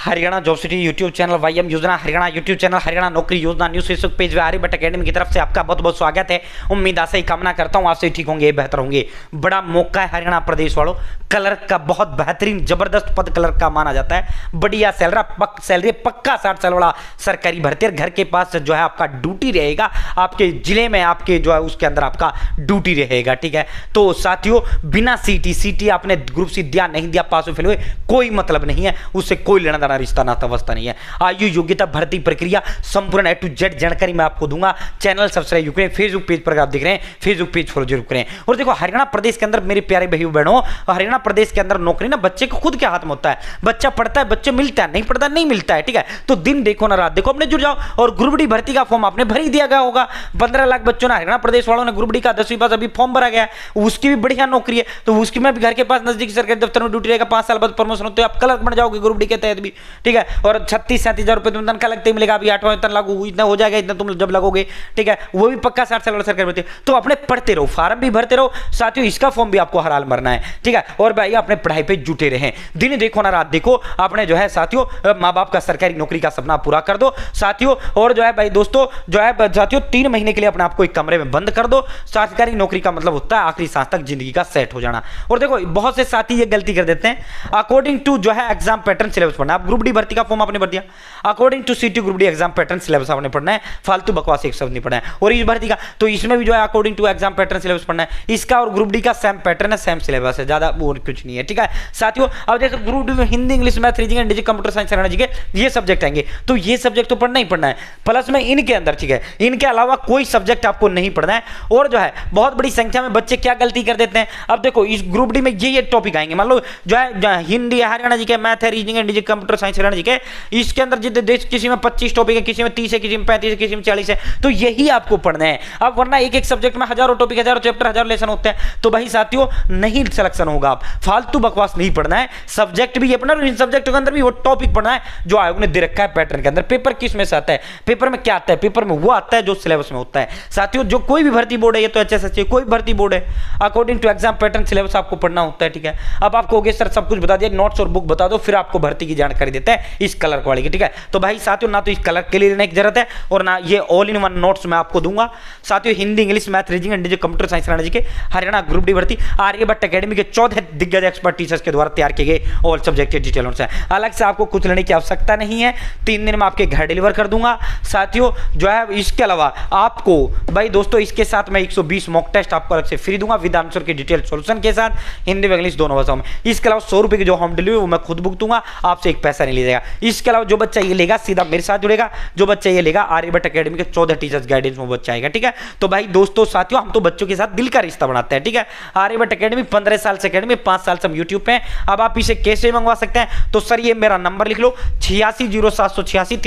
Haryana job city YouTube channel, YM योजना Haryana YouTube channel, Haryana नौकरी योजना न्यूज फेसबुक पेज व आर्यभट्ट अकेडमी की तरफ से आपका बहुत बहुत स्वागत है। उम्मीद आशा ही कामना करता हूं आपसे ठीक होंगे, बेहतर होंगे। बड़ा मौका है हरियाणा प्रदेश वालों, क्लर्क का बहुत बेहतरीन जबरदस्त पद क्लर्क का माना जाता है। बढ़िया सैलरी पक्का 60 साल वाला सरकारी भर्ती, घर के पास जो है आपका ड्यूटी रहेगा, आपके जिले में आपके जो है उसके अंदर आपका ड्यूटी रहेगा। ठीक है, तो साथियों बिना सीटी आपने ग्रुप सी दिया नहीं दिया, पास फेल हुए, कोई मतलब नहीं है, उससे कोई लेना देना रिश्ता नाता अवस्था नहीं है। आयु योग्यता भर्ती प्रक्रिया संपूर्ण A to Z जानकारी मैं आपको दूंगा। चैनल सब्सक्राइब करें, फेसबुक पेज पर आप देख रहे हैं, फेसबुक पेज फॉलो जरूर करें। और देखो हरियाणा प्रदेश के अंदर मेरे प्यारे भाइयों बहनों, हरियाणा प्रदेश के अंदर नौकरी ना बच्चे को खुद के हाथ में होता है। बच्चा पढ़ता है, बच्चे मिलता है, नहीं पढ़ता नहीं मिलता है। ठीक है, तो दिन देखो ना रात देखो, अपने जुड़ जाओ। और ग्रुप डी भर्ती का फॉर्म आपने भर ही दिया गया होगा। 15 लाख बच्चों ने हरियाणा प्रदेश वालों ने ग्रुप डी का 10वीं पास अभी फॉर्म भरा गया है, उसकी भी बढ़िया नौकरी है। तो उसकी में भी घर के पास नजदीकी सरकारी दफ्तर में ड्यूटी रहेगा, 5 साल बाद प्रमोशन होते आप क्लर्क बन जाओगे ग्रुप डी के तहत भी। ठीक है, और 36-37 हजार रुपए तुम तनख्वाह लगते ही मिलेगा। अभी 8वां वेतन लागू इतना हो जाएगा, इतना तुम जब लगोगे। ठीक है, वो भी पक्का 60 साल वाला सरकारी भर्ती। तो अपने पढ़ते रहो, फार्म भी भरते रहो साथियों, इसका फॉर्म भी आपको हर हाल भरना है। ठीक है, और भाई अपने पढ़ाई पे जुटे रहें, दिन देखो ना रात देखो, आपने जो है साथियों माँ बाप का सरकारी नौकरी का सपना पूरा कर दो साथियों। और जो है भाई दोस्तों जो है साथियों 3 महीने के लिए अपने आपको एक कमरे में बंद कर दो। सरकारी नौकरी का मतलब होता है आखिरी सांस तक जिंदगी का सेट हो जाना। और देखो बहुत से साथी ये गलती कर देते हैं, अकॉर्डिंग टू जो है एग्जाम पैटर्न सिलेबस पढ़ना। आप ग्रुप डी भर्ती का फॉर्म आपने भर दिया, अकॉर्डिंग टू सीटी group D exam pattern syllabus आपने पढ़ना है, फालतू बकवास एक शब्द नहीं पढ़ना है। और इस भर्ती का तो इसमें भी जो है according to exam pattern syllabus पढ़ना है। इसका और ग्रुप डी का सेम पैटर्न है, सेम सिलेबस है, ज्यादा और कुछ नहीं है। ठीक है साथियों, अब देखो ग्रुप डी में Hindi, English, math, reasoning and digital computer science Haryana G K ये सब्जेक्ट आएंगे। तो ये सब्जेक्ट तो पढ़ना ही पढ़ना है, प्लस में इनके अंदर ठीक है, इनके अलावा कोई सब्जेक्ट आपको नहीं पढ़ना है। और जो है बहुत बड़ी संख्या में बच्चे क्या गलती कर देते हैं, अब देखो इस ग्रुप डी में ये टॉपिक आएंगे, मान लो जो है Hindi Haryana G K, math है, reasoning and digital computer science Haryana G K, इसके अंदर जितने देश किसी में 25 टॉपिक है, किसी में 30 है, किसी में 35 है, किसी में 40 है, तो यही आपको पढ़ना है। अब वरना एक एक सब्जेक्ट में हजारों टॉपिक, हजारों चैप्टर, हजारों लेसन होते हैं, तो भाई साथियों नहीं सिलेक्शन होगा। आप फालतू बकवास नहीं पढ़ना है, सब्जेक्ट भी अपना, इन सब्जेक्टों के अंदर भी वो टॉपिक पढ़ना है जो आयोग ने दे रखा है पैटर्न के अंदर। पेपर किस में से आता है, पेपर में क्या आता है, पेपर में वो आता है जो सिलेबस में होता है साथियों। जो कोई भी भर्ती बोर्ड है, ये तो HSSC कोई भर्ती बोर्ड है, according to exam pattern syllabus आपको पढ़ना होता है। ठीक है, अब आपको हो गया सर सब कुछ बता दिया, नोट्स और बुक बता दो, फिर आपको भर्ती की जानकारी देता है इस कलर वाली की। ठीक है, तो भाई साथियों ना तो इस कलर के लिए लेने की जरूरत है और ना ये ऑल इन वन नोट्स मैं आपको दूंगा साथियों। Hindi, English, math, reasoning and digital computer science Haryana G K Haryana group D भर्ती आर्यभट्ट अकेडमी के 14 दिग्गज एक्सपर्ट टीचर्स के द्वारा तैयार किए गए ऑल सब्जेक्ट के डिटेल नोट्स हैं। अलग से आपको कुछ लेने की आवश्यकता नहीं है, 3 दिन में आपके घर डिलीवर कर दूंगा साथियों। जो है इसके अलावा आपको भाई दोस्तों इसके साथ मैं 120 मॉक टेस्ट आपको अलग से फ्री दूंगा विद आंसर के डिटेल सॉल्यूशन के साथ, हिंदी व इंग्लिश दोनों भाषाओं में। इसके अलावा 100 रुपए की जो होम डिलीवरी वो मैं खुद बुक दूंगा, आपसे एक पैसा नहीं लिया जाएगा। इसके अलावा जो बच्चा ये लेगा सीधा मेरे साथ जुड़ेगा, जो बच्चा ये लेगा आर्यभट्ट अकेडमी के 14 टीचर्स गाइडेंस में बच्चा आएगा। ठीक है, तो भाई दोस्तों साथियों हम तो बच्चों के साथ दिल का रिश्ता बनाते हैं। ठीक है, आर्यभट्ट अकेडमी 15 साल से अकेडमी, 5 साल से हम यूट्यूब पे। अब आप इसे कैसे मंगवा सकते हैं, तो सर ये मेरा नंबर लिख लो 860786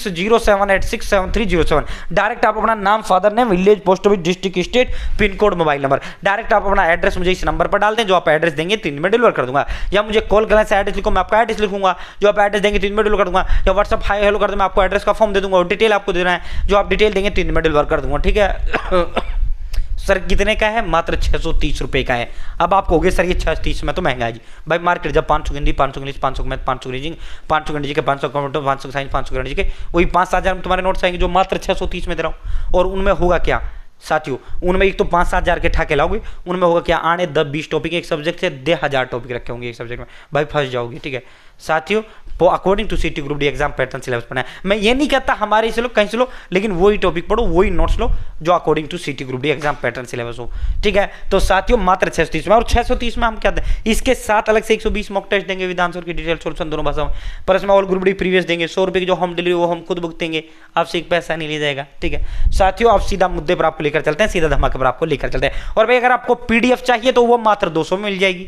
8607867307। डायरेक्ट आप अपना नाम, father name, village, post office, district, state, pin code, mobile number, direct आप अपना एड्रेस मुझे इस नंबर पर डाल दें, जो आप एड्रेस देंगे 3 दिन में डिलीवर कर दूंगा। या मुझे कॉल करने से एड्रेस लिखो, मैं आपका एड्रेस लिखूंगा, जो आप एड्रेस देंगे 3 दिन में डिलीवर कर दूंगा। या व्हाट्सअप हाय हेलो कर दे, मैं आपको एड्रेस का फॉर्म दे दूंगा और डिटेल आपको देना है, जो आप डिटेल देंगे 3 दिन में डिलीवर कर दूंगा। ठीक है सर कितने का है, मात्र 630 रुपए का है। अब आप कहोगे सर ये 630 में तो महंगा है जी। भाई मार्केट जब 500 हिंदी, 500 इंग्लिश, 500 मैथ, 500 रीजनिंग, 500 गणित के, 500 कंप्यूटर, 500 साइंस, 500 गणित के, वही 5-7 हज़ार में तुम्हारे नोट्स आएंगे जो मात्र 630 में दे रहा हूँ। और उनमें होगा क्या साथियों, उनमें एक तो 5-7 हज़ार के ठाके लाओगे, उनमें होगा क्या आने 10-20 टॉपिक एक सब्जेक्ट से 1000 टॉपिक रखे होंगे एक सब्जेक्ट में, भाई फंस जाओगे। ठीक है साथियों, वो अकॉर्डिंग टू सीटी group D exam pattern syllabus पढ़ना है। मैं ये नहीं कहता हमारे से लो कहीं से लो, लेकिन वही टॉपिक पढ़ो, वही नोट्स लो जो अकॉर्डिंग टू सीटी group D exam pattern syllabus हो। ठीक है, तो साथियों मात्र 630 में, और 630 में हम क्या दें, इसके साथ अलग से 120 मॉक टेस्ट देंगे विद आंसर की डिटेल सॉल्यूशन दोनों भाषाओं में, पर इसमें ऑल ग्रुप डी प्रीवियस देंगे। 100 रुपए की जो होम डिलीवरी वो हम खुद बुक देंगे, आपसे एक पैसा नहीं लिया जाएगा। ठीक है साथियों, आप सीधा मुद्दे पर आपको लेकर चलते हैं, सीधा धमाके पर आपको लेकर चलते हैं। और भाई अगर आपको PDF चाहिए तो वो मात्र 200 में मिल जाएगी,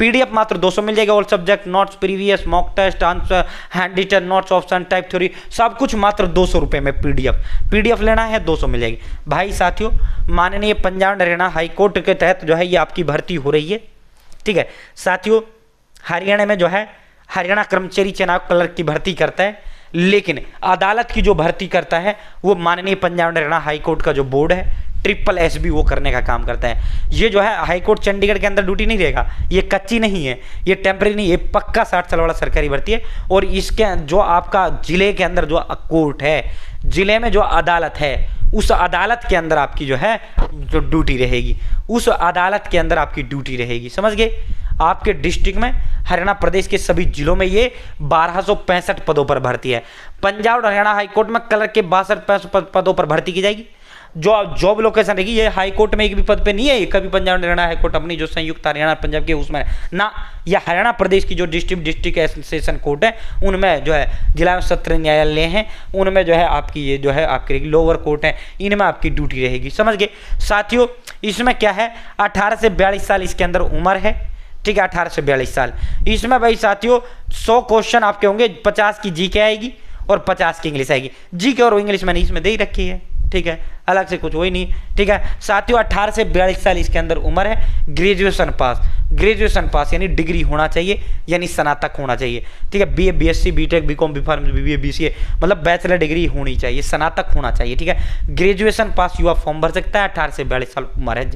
PDF मात्र 200 मिल जाएगा। All subject notes, previous, mock test, answer, hand written notes, option, type theory, सब कुछ मात्र 200 रुपए में PDF लेना है 200 मिल जाएगी। भाई साथियों माननीय पंजाब हरियाणा हाई कोर्ट के तहत जो है ये आपकी भर्ती हो रही है। ठीक है साथियों, हरियाणा में जो है हरियाणा कर्मचारी चयन आयोग क्लर्क की भर्ती करता है, लेकिन अदालत की जो भर्ती करता है वो माननीय पंजाब हरियाणा हाई कोर्ट का जो बोर्ड है। ट्रिपल SB वो करने का काम करता है। ये जो है हाई कोर्ट चंडीगढ़ के अंदर ड्यूटी नहीं रहेगा, ये कच्ची नहीं है, ये टेम्परेरी नहीं, ये पक्का 60 साल वाला सरकारी भर्ती है। और इसके जो आपका जिले के अंदर जो कोर्ट है, जिले में जो अदालत है, उस अदालत के अंदर आपकी जो है जो ड्यूटी रहेगी, उस अदालत के अंदर आपकी ड्यूटी रहेगी। समझ गए? आपके डिस्ट्रिक्ट में हरियाणा प्रदेश के सभी जिलों में ये 1265 पदों पर भर्ती है। पंजाब और हरियाणा हाईकोर्ट में कलर के 62 पदों पर भर्ती की जाएगी। जो जॉब लोकेशन रहेगी, ये हाई कोर्ट में एक भी पद पे नहीं है, कभी पंजाब हरियाणा हाई कोर्ट अपनी जो संयुक्त हरियाणा पंजाब के उसमें ना, या हरियाणा प्रदेश की जो डिस्ट्रिक्ट सेशन कोर्ट है उनमें जो है, जिला सत्र न्यायालय हैं उनमें जो है आपकी ये जो है आपकी लोअर कोर्ट है, इनमें आपकी ड्यूटी रहेगी। समझ गए साथियों? इसमें क्या है, 18 से 42 साल इसके अंदर उम्र है, ठीक है, 18 से 42 साल। इसमें भाई साथियों 100 क्वेश्चन आपके होंगे, 50 की जीके आएगी और 50 की इंग्लिश आएगी। जीके और इंग्लिश मैंने इसमें दे ही रखी है, ठीक है, अलग से कुछ वही नहीं, ठीक है साथियों। 18 से 42 साल इसके अंदर उम्र है। ग्रेजुएशन पास यानी डिग्री होना चाहिए, यानी स्नातक होना चाहिए, ठीक है। BA BSc BTech BCom BPharm BBA BCA मतलब बैचलर डिग्री होनी चाहिए, स्नातक होना चाहिए, ठीक है। ग्रेजुएशन पास युवा फॉर्म भर सकता है। 18 से 42 साल उम्र है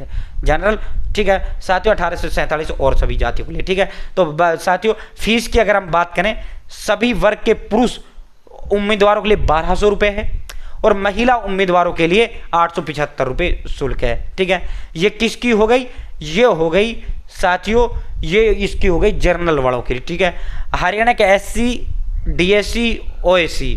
जनरल, ठीक है साथियों। 18 से 47 और सभी जातियों के लिए, ठीक है। तो साथियों फीस की अगर हम बात करें, सभी वर्ग के पुरुष उम्मीदवारों के लिए 1200 रुपये है और महिला उम्मीदवारों के लिए 875 रुपये शुल्क है, ठीक है। ये किसकी हो गई? ये हो गई साथियों, ये इसकी हो गई जनरल वालों के लिए, ठीक है। हरियाणा के SC DSC OSC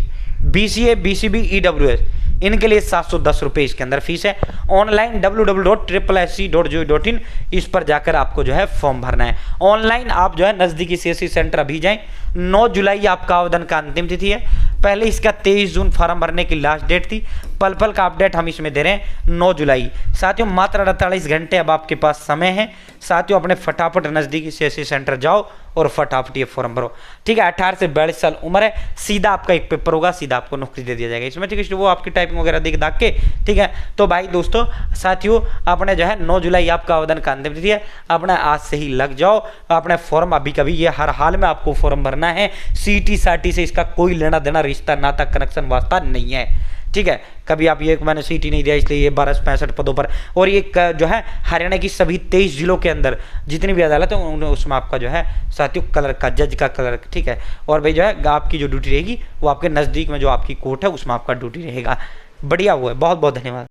BCA BCB EWS इनके लिए 710 रुपये इसके अंदर फीस है। ऑनलाइन www.sssc.go.in इस पर जाकर आपको जो है फॉर्म भरना है। ऑनलाइन आप जो है नज़दीकी CSC सेंटर अभी जाएं। 9 जुलाई आपका आवेदन का अंतिम तिथि है। पहले इसका 23 जून फॉर्म भरने की लास्ट डेट थी। पल पल का अपडेट हम इसमें दे रहे हैं 9 जुलाई। साथियों मात्र 48 घंटे अब आपके पास समय है। साथियों अपने फटाफट नज़दीकी CSC सेंटर जाओ और फटाफट ये फॉर्म भरो, ठीक है। 18 से 42 साल उम्र है। सीधा आपका एक पेपर होगा, सीधा आपको नौकरी दे दिया जाएगा इसमें, ठीक है। वो आपकी टाइपिंग वगैरह देख दाख के, ठीक है। तो भाई दोस्तों साथियों अपने जो है 9 जुलाई आपका आवेदन का अंतिम तिथि है। अपने आज से ही लग जाओ अपने फॉर्म। अभी कभी ये हर हाल में आपको फॉर्म भरना है। सीटी साटी से इसका कोई लेना देना, रिश्ता नाता, कनेक्शन वास्ता नहीं है, ठीक है। कभी आप ये मैंने सीटी नहीं दिया इसलिए ये 1265 पदों पर, और ये जो है हरियाणा की सभी 23 जिलों के अंदर जितनी भी अदालत है उसमें आपका जो है साथियों कलर का, जज का कलर, ठीक है। और भाई जो है आपकी जो ड्यूटी रहेगी वो आपके नज़दीक में जो आपकी कोर्ट है उसमें आपका ड्यूटी रहेगा। बढ़िया हुआ है, बहुत बहुत धन्यवाद।